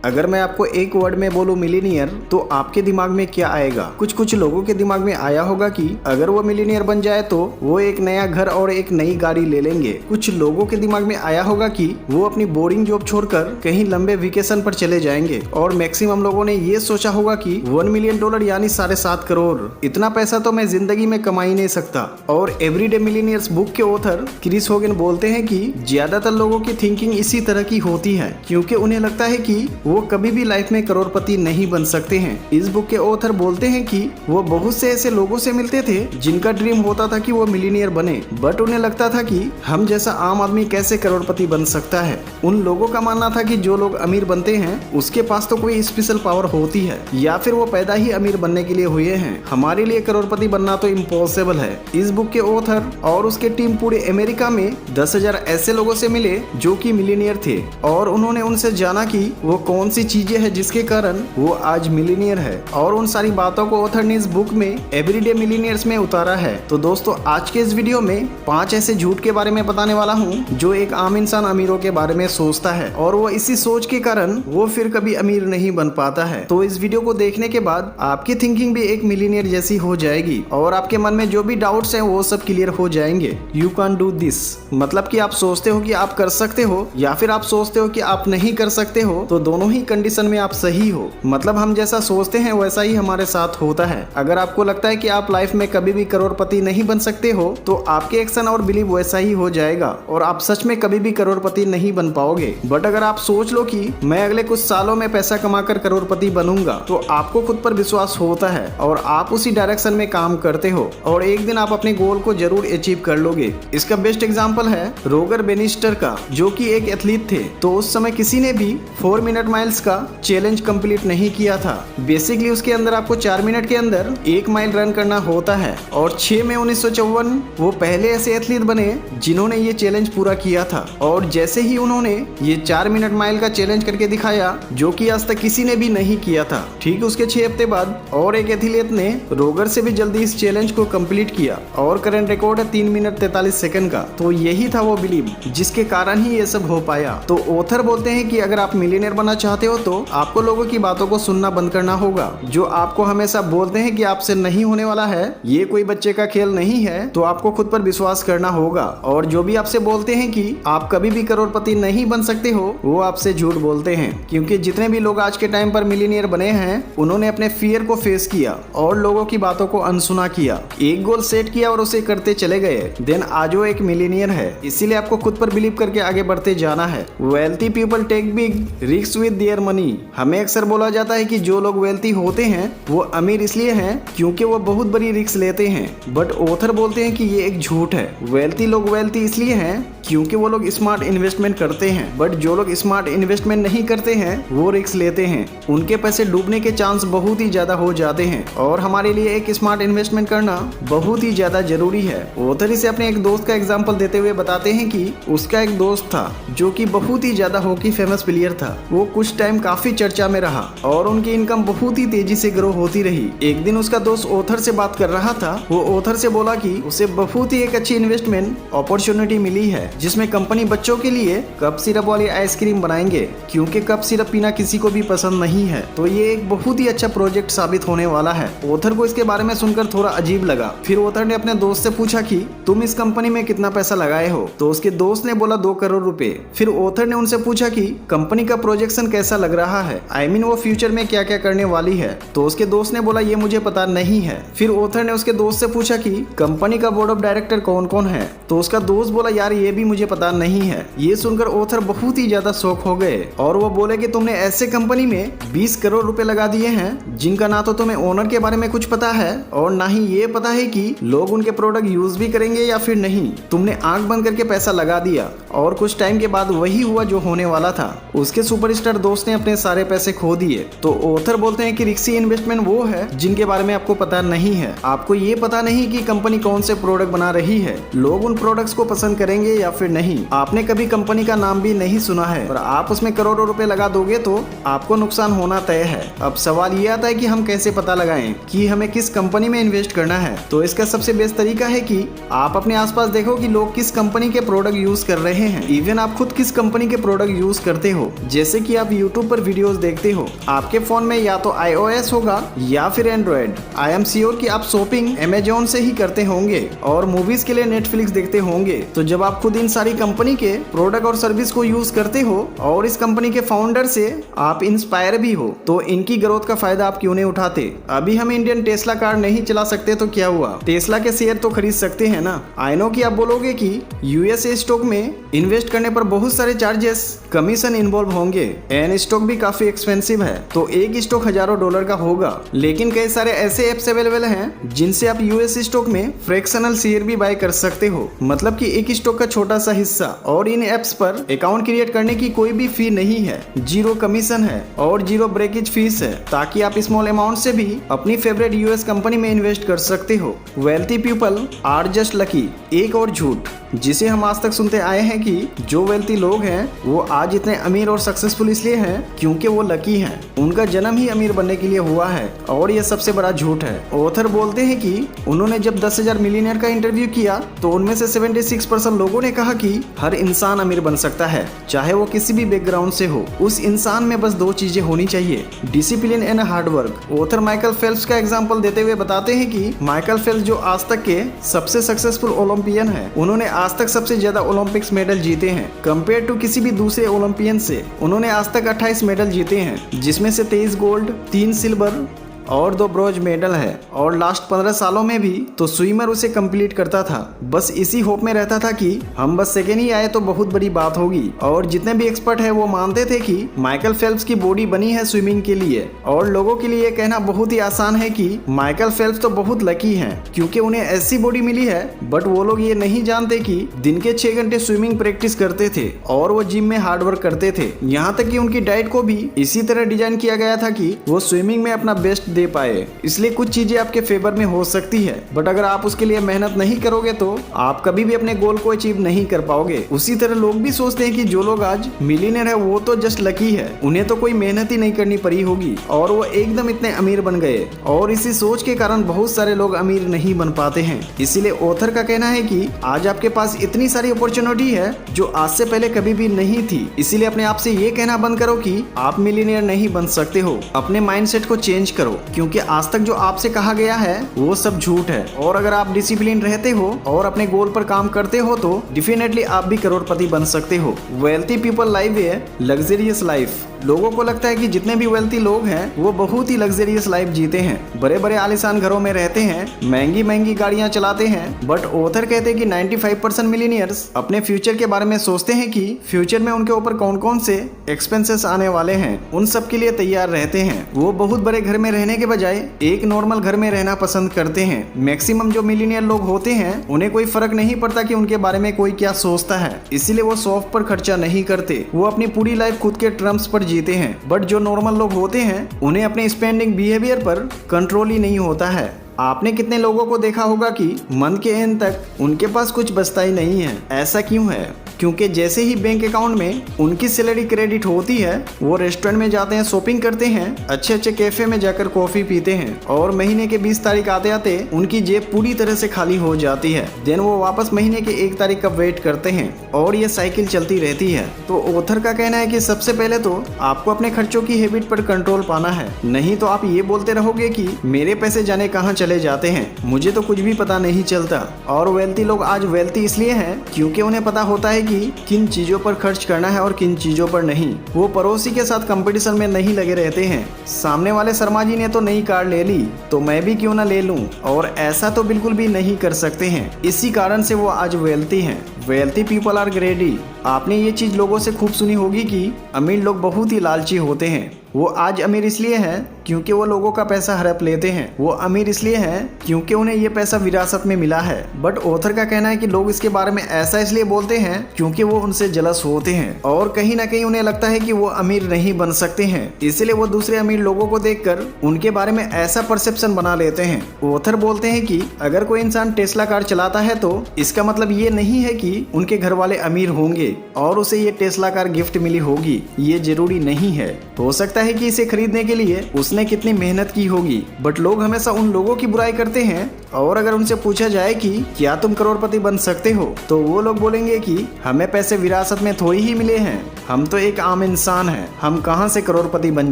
अगर मैं आपको एक वर्ड में बोलूं मिलीनियर, तो आपके दिमाग में क्या आएगा? कुछ लोगों के दिमाग में आया होगा कि अगर वो मिलीनियर बन जाए तो वो एक नया घर और एक नई गाड़ी ले लेंगे। कुछ लोगों के दिमाग में आया होगा कि वो अपनी बोरिंग जॉब छोड़कर कहीं लंबे वेकेशन पर चले जाएंगे। और मैक्सिमम लोगों ने ये सोचा होगा कि $1 मिलियन यानी 7.5 करोड़, इतना पैसा तो मैं जिंदगी में कमा ही नहीं सकता। और एवरीडे मिलीनियर्स बुक के ऑथर क्रिस होगन बोलते हैं कि ज्यादातर लोगों की थिंकिंग इसी तरह की होती है, क्योंकि उन्हें लगता है कि वो कभी भी लाइफ में करोड़पति नहीं बन सकते हैं। इस बुक के ऑथर बोलते हैं कि वो बहुत से ऐसे लोगों से मिलते थे जिनका ड्रीम होता था कि वो मिलीनियर बने, बट उन्हें लगता था कि हम जैसा आम आदमी कैसे करोड़पति बन सकता है। उन लोगों का मानना था कि जो लोग अमीर बनते हैं उसके पास तो कोई स्पेशल पावर होती है, या फिर वो पैदा ही अमीर बनने के लिए हुए हैं। हमारे लिए करोड़पति बनना तो इम्पॉसिबल है। इस बुक के ऑथर और उसके टीम पूरे अमेरिका में 10,000 ऐसे लोगों से मिले जो कि मिलीनियर थे, और उन्होंने उनसे जाना कि वो कौन सी चीजें हैं जिसके कारण वो आज मिलीनियर है। और उन सारी बातों को ऑथर ने इस बुक में एवरीडे मिलीनियर्स में उतारा है। तो दोस्तों, आज के इस वीडियो में 5 ऐसे झूठ के बारे में बताने वाला हूँ जो एक आम इंसान अमीरों के बारे में सोचता है, और वो इसी सोच के कारण वो फिर कभी अमीर नहीं बन पाता है। तो इस वीडियो को देखने के बाद आपकी थिंकिंग भी एक मिलीनियर जैसी हो जाएगी, और आपके मन में जो भी डाउट्स हैं वो सब क्लियर हो जाएंगे। यू कैन डू दिस, मतलब कि आप सोचते हो कि आप कर सकते हो, या फिर आप सोचते हो कि आप नहीं कर सकते हो, तो दोनों ही कंडीशन में आप सही हो। मतलब हम जैसा सोचते हैं वैसा ही हमारे साथ होता है। अगर आपको लगता है कि आप लाइफ में कभी भी करोड़पति नहीं बन सकते हो, तो आपके एक्शन और बिलीव वैसा ही हो जाएगा, और आप सच में कभी भी करोड़पति नहीं बन पाओगे। बट अगर आप सोच लो कि मैं अगले कुछ सालों में पैसा कमाकर करोड़पति बनूंगा, तो आपको खुद पर विश्वास होता है और आप उसी डायरेक्शन में काम करते हो, और एक दिन आप अपने गोल को जरूर अचीव कर लोगे। इसका बेस्ट एग्जांपल है रोगर बेनिस्टर का, जो कि एक एथलीट थे। तो उस समय किसी ने भी 4 मिनट माइल्स का चैलेंज कंप्लीट नहीं किया था। बेसिकली उसके अंदर आपको 4 मिनट के अंदर 1 माइल रन करना होता है, और 6 मई 1954 वो पहले ऐसे एथलीट बने जिन्होंने ये चैलेंज पूरा किया था। और जैसे ही उन्होंने ये 4 मिनट माइल का चैलेंज करके दिखाया, जो कि आज तक किसी ने भी नहीं किया था, ठीक उसके 6 हफ्ते बाद और एक एथलीट ने रोगर से भी जल्दी इस चैलेंज को कंप्लीट किया, और करंट रिकॉर्ड है 3 मिनट 43 सेकंड का। तो यही था वो बिलीव जिसके कारण ही ये सब हो पाया। तो ऑथर बोलते हैं कि अगर आप मिलीनियर बनना चाहते हो तो आपको लोगों की बातों को सुनना बंद करना होगा, जो आपको हमेशा बोलते हैं कि आपसे नहीं होने वाला है, ये कोई बच्चे का खेल नहीं है। तो आपको खुद पर विश्वास करना होगा, और जो भी आपसे बोलते हैं कि आप कभी भी करोड़पति नहीं बन सकते हो, वो आपसे झूठ बोलते हैं। क्योंकि जितने भी लोग आज के टाइम पर मिलीनियर बने हैं, उन्होंने अपने फियर को फेस किया और लोगों की बातों को अनसुना किया, एक गोल सेट किया और उसे करते चले गए। देन आज वो एक मिलीनियर है। इसीलिए आपको खुद पर बिलीव करके आगे बढ़ते जाना है। Wealthy people take big risk with their money. हमें अक्सर बोला जाता है कि जो लोग वेल्थी होते हैं वो अमीर इसलिए हैं क्योंकि वो बहुत बड़ी रिस्क लेते हैं, बट ऑथर बोलते हैं कि ये एक झूठ है। वेल्थी लोग वेल्थी इसलिए हैं क्योंकि वो लोग स्मार्ट इन्वेस्टमेंट करते हैं, बट जो लोग स्मार्ट इन्वेस्टमेंट नहीं करते हैं वो रिस्क लेते हैं। उनके पैसे डूबने के चांस बहुत ही ज्यादा हो जाते हैं, और हमारे लिए एक स्मार्ट इन्वेस्टमेंट करना बहुत ही ज्यादा जरूरी है। ऑथर इसे अपने एक दोस्त का एग्जांपल देते हुए बताते हैं कि उसका एक दोस्त था जो कि बहुत ही ज्यादा हॉकी फेमस प्लेयर था। वो कुछ टाइम काफी चर्चा में रहा और उनकी इनकम बहुत ही तेजी से ग्रो होती रही। एक दिन उसका दोस्त ऑथर से बात कर रहा था। वो ऑथर से बोला कि उसे बहुत ही एक अच्छी इन्वेस्टमेंट अपॉर्चुनिटी मिली है, जिसमें कंपनी बच्चों के लिए कप सिरप वाली आइसक्रीम बनाएंगे, क्योंकि कप सिरप पीना किसी को भी पसंद नहीं है। तो ये एक बहुत ही अच्छा प्रोजेक्ट साबित होने वाला है। ऑथर को इसके बारे में सुनकर थोड़ा अजीब लगा। फिर ऑथर ने अपने दोस्त से पूछा कि तुम इस कंपनी में कितना पैसा लगाए हो? तो उसके दोस्त ने बोला 2 करोड़ रुपए। फिर ऑथर ने उनसे पूछा कि कंपनी का प्रोजेक्शन कैसा लग रहा है, आई मीन वो फ्यूचर में क्या क्या करने वाली है? तो उसके दोस्त ने बोला ये मुझे पता नहीं है। फिर ऑथर ने उसके दोस्त से पूछा कि कंपनी का बोर्ड ऑफ डायरेक्टर कौन कौन है? तो उसका दोस्त बोला यार ये भी मुझे पता नहीं है। ये सुनकर ऑथर बहुत ही ज्यादा शॉक हो गए, और वो बोले कि तुमने ऐसे कंपनी में 20 करोड़ रुपए लगा दिए हैं जिनका ना तो तुम्हें ओनर के बारे में कुछ पता है और ना ही ये पता है कि लोग उनके प्रोडक्ट यूज भी करेंगे या फिर नहीं। तुमने आंख बंद करके पैसा लगा दिया, और कुछ टाइम के बाद वही हुआ जो होने वाला था। उसके सुपरस्टार दोस्त ने अपने सारे पैसे खो दिए। तो ऑथर बोलते हैं कि रिस्की इन्वेस्टमेंट वो है जिनके बारे में आपको पता नहीं है। आपको ये पता नहीं कि कंपनी कौन से प्रोडक्ट बना रही है, लोग उन प्रोडक्ट्स को पसंद करेंगे या फिर नहीं। आपने कभी कंपनी का नाम भी नहीं सुना है और आप उसमें करोड़ों रुपए लगा दोगे तो आपको नुकसान होना तय है। अब सवाल ये आता है कि हम कैसे पता लगाएं कि हमें किस कंपनी में इन्वेस्ट करना है। तो इसका सबसे बेस्ट तरीका है कि आप अपने आसपास देखो कि लोग किस कंपनी के प्रोडक्ट यूज कर रहे हैं। इवन आप खुद किस कंपनी के प्रोडक्ट यूज करते हो। जैसे कि आप यूट्यूब पर वीडियोस देखते हो, आपके फोन में या तो iOS होगा या फिर एंड्रॉयड। आई एम श्योर कि आप शॉपिंग अमेजोन से ही करते होंगे और मूवीज के लिए नेटफ्लिक्स देखते होंगे। तो जब आप खुद इन सारी कंपनी के प्रोडक्ट और सर्विस को यूज करते हो और इस कंपनी के फाउंडर से आप इंस्पायर भी हो, तो इनकी ग्रोथ का फायदा आप क्यों नहीं उठाते। अभी हम इंडियन टेस्ला कार नहीं चला सकते तो क्या हुआ, टेस्ला के शेयर तो खरीद सकते हैं ना। आई नो कि आप बोलोगे कि यूएसए स्टॉक में इन्वेस्ट करने पर बहुत सारे चार्जेस, कमीशन इन्वॉल्व होंगे एंड स्टॉक भी काफी एक्सपेंसिव है, तो एक स्टॉक हजारों डॉलर का होगा। लेकिन कई सारे ऐसे एप्स अवेलेबल हैं जिनसे आप यूएस स्टॉक में फ्रैक्शनल शेयर भी बाय कर सकते हो, मतलब कि एक स्टॉक का छोटा सा हिस्सा। और इन एप्स पर अकाउंट क्रिएट करने की कोई भी फी नहीं है, जीरो कमीशन है और जीरो ब्रेकेज फीस है, ताकि आप स्मॉल अमाउंट से भी अपनी फेवरेट यूएस कंपनी में इन्वेस्ट कर सकते हो। Wealthy people are just lucky. एक और झूठ जिसे हम आज तक सुनते आए हैं कि जो वेल्थी लोग हैं वो आज इतने अमीर और सक्सेसफुल इसलिए हैं क्योंकि वो लकी हैं, उनका जन्म ही अमीर बनने के लिए हुआ है, और ये सबसे बड़ा झूठ है। ऑथर बोलते हैं कि उन्होंने जब 10,000 मिलियनियर का इंटरव्यू किया तो उनमें से 76% लोगों ने कहा कि हर इंसान अमीर बन सकता है, चाहे वो किसी भी बैकग्राउंड से हो। उस इंसान में बस दो चीजें होनी चाहिए, discipline and hard work. Author Michael Phelps का एग्जाम्पल देते हुए बताते हैं कि माइकल फेल्प्स जो आज तक के सबसे सक्सेसफुल ओलंपियन है, उन्होंने आज तक सबसे ज्यादा ओलंपिक्स मेडल जीते हैं कंपेयर टू किसी भी दूसरे ओलंपियन से। उन्होंने आज तक 28 मेडल जीते हैं, जिसमें से 23 गोल्ड, 3 सिल्वर और 2 ब्रोंज मेडल है। और लास्ट 15 सालों में भी तो स्विमर उसे कंप्लीट करता था, बस इसी होप में रहता था कि हम बस सेकेंड ही आए तो बहुत बड़ी बात होगी। और जितने भी एक्सपर्ट है वो मानते थे कि माइकल फेल्प्स की बॉडी बनी है स्विमिंग के लिए। और लोगों के लिए ये कहना बहुत ही आसान है कि माइकल फेल्प्स तो बहुत लकी हैं क्योंकि उन्हें ऐसी बॉडी मिली है, बट वो लोग ये नहीं जानते कि दिन के 6 घंटे स्विमिंग प्रैक्टिस करते थे और वो जिम में हार्डवर्क करते थे। यहाँ तक कि उनकी डाइट को भी इसी तरह डिजाइन किया गया था कि वो स्विमिंग में अपना बेस्ट दे पाए। इसलिए कुछ चीजें आपके फेवर में हो सकती है, बट अगर आप उसके लिए मेहनत नहीं करोगे तो आप कभी भी अपने गोल को अचीव नहीं कर पाओगे। उसी तरह लोग भी सोचते हैं कि जो लोग आज मिलियनेयर है वो तो जस्ट लकी है, उन्हें तो कोई मेहनत ही नहीं करनी पड़ी होगी और वो एकदम इतने अमीर बन गए। और इसी सोच के कारण बहुत सारे लोग अमीर नहीं बन पाते हैं। इसीलिए ऑथर का कहना है कि आज आपके पास इतनी सारी अपॉर्चुनिटी है जो आज से पहले कभी भी नहीं थी। इसीलिए अपने आप से ये कहना बंद करो कि आप मिलियनेयर नहीं बन सकते हो। अपने माइंडसेट को चेंज करो, क्योंकि आज तक जो आपसे कहा गया है वो सब झूठ है। और अगर आप डिसिप्लिन रहते हो और अपने गोल पर काम करते हो तो डेफिनेटली आप भी करोड़पति बन सकते हो। वेल्थी पीपल लाइव ए लग्जरियस लाइफ। लोगों को लगता है कि जितने भी वेल्थी लोग हैं वो बहुत ही लग्जरियस लाइफ जीते हैं, बड़े बड़े आलीशान घरों में रहते हैं, महंगी महंगी गाड़ियां चलाते हैं। बट ऑथर कहते हैं कि 95% मिलियनियर्स अपने फ्यूचर के बारे में सोचते हैं कि फ्यूचर में उनके ऊपर कौन कौन से एक्सपेंसेस आने वाले हैं, उन सब के लिए तैयार रहते हैं। वो बहुत बड़े घर में रहने के बजाय एक नॉर्मल घर में रहना पसंद करते हैं। मैक्सिमम जो मिलियनियर लोग होते हैं उन्हें कोई फर्क नहीं पड़ता कि उनके बारे में कोई क्या सोचता है, इसीलिए वो शौक पर खर्चा नहीं करते। वो अपनी पूरी लाइफ खुद के टर्म्स पर जीते हैं। बट जो नॉर्मल लोग होते हैं उन्हें अपने स्पेंडिंग बिहेवियर पर कंट्रोल ही नहीं होता है। आपने कितने लोगों को देखा होगा कि मंथ के एंड तक उनके पास कुछ बचता ही नहीं है। ऐसा क्यों है? क्योंकि जैसे ही बैंक अकाउंट में उनकी सैलरी क्रेडिट होती है वो रेस्टोरेंट में जाते हैं, शॉपिंग करते हैं, अच्छे अच्छे कैफे में जाकर कॉफी पीते हैं और महीने के 20 तारीख आते आते उनकी जेब पूरी तरह से खाली हो जाती है। देन वो वापस महीने के 1 तारीख का वेट करते हैं और ये साइकिल चलती रहती है। तो ऑथर का कहना है कि सबसे पहले तो आपको अपने खर्चों की हैबिट पर कंट्रोल पाना है, नहीं तो आप ये बोलते रहोगे कि मेरे पैसे जाने कहाँ चले जाते हैं, मुझे तो कुछ भी पता नहीं चलता। और वेल्थी लोग आज वेल्थी इसलिए हैं क्योंकि उन्हें पता होता है कि किन चीजों पर खर्च करना है और किन चीजों पर नहीं। वो पड़ोसी के साथ कंपटीशन में नहीं लगे रहते हैं। सामने वाले शर्मा जी ने तो नई कार ले ली तो मैं भी क्यों ना ले लूं, और ऐसा तो बिल्कुल भी नहीं कर सकते हैं। इसी कारण से वो आज वेल्थी हैं। Wealthy people are greedy. आपने ये चीज लोगों से खूब सुनी होगी कि अमीर लोग बहुत ही लालची होते हैं। वो आज अमीर इसलिए हैं क्योंकि वो लोगों का पैसा हड़प लेते हैं। वो अमीर इसलिए हैं क्योंकि उन्हें ये पैसा विरासत में मिला है। बट ऑथर का कहना है कि लोग इसके बारे में ऐसा इसलिए बोलते हैं क्योंकि वो उनसे जलस होते हैं और कहीं ना कहीं उन्हें लगता है कि वो अमीर नहीं बन सकते हैं, इसलिए वो दूसरे अमीर लोगों को देखकर उनके बारे में ऐसा परसेप्शन बना लेते हैं। ऑथर बोलते हैं कि अगर कोई इंसान टेस्ला कार चलाता है तो इसका मतलब ये नहीं है कि उनके घर वाले अमीर होंगे। होगी और उसे ये टेस्ला कार गिफ्ट मिली होगी, ये जरूरी नहीं है। हो सकता है कि इसे खरीदने के लिए उसने कितनी मेहनत की होगी। बट लोग हमेशा उन लोगों की बुराई करते हैं और अगर उनसे पूछा जाए कि क्या तुम करोड़पति बन सकते हो, तो वो लोग बोलेंगे कि हमें पैसे विरासत में थोड़ी ही मिले हैं, हम तो एक आम इंसान हैं, हम कहां से करोड़पति बन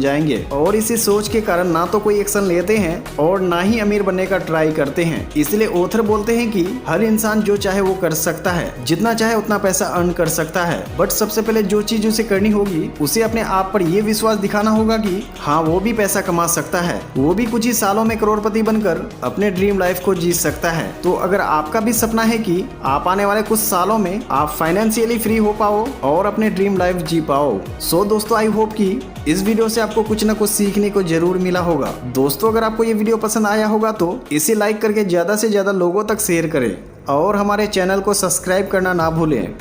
जाएंगे। और इसी सोच के कारण ना तो कोई एक्शन लेते हैं और ना ही अमीर बनने का ट्राई करते हैं। इसलिए ऑथर बोलते हैं कि हर इंसान जो चाहे वो कर सकता है, जितना चाहे उतना पैसा अर्न कर सकता है। बट सबसे पहले जो चीज उसे करनी होगी, उसे अपने आप पर ये विश्वास दिखाना होगा कि हाँ वो भी पैसा कमा सकता है, वो भी कुछ ही सालों में करोड़पति बनकर अपने ड्रीम लाइफ को जी सकता है। तो अगर आपका भी सपना है कि आप आने वाले कुछ सालों में आप फाइनेंशियली फ्री हो पाओ और अपने ड्रीम लाइफ जी पाओ। सो दोस्तों, आई होप कि इस वीडियो से आपको कुछ ना कुछ सीखने को जरूर मिला होगा। दोस्तों, अगर आपको ये वीडियो पसंद आया होगा तो इसे लाइक करके ज्यादा से ज्यादा लोगों तक शेयर करें और हमारे चैनल को सब्सक्राइब करना ना भूलें।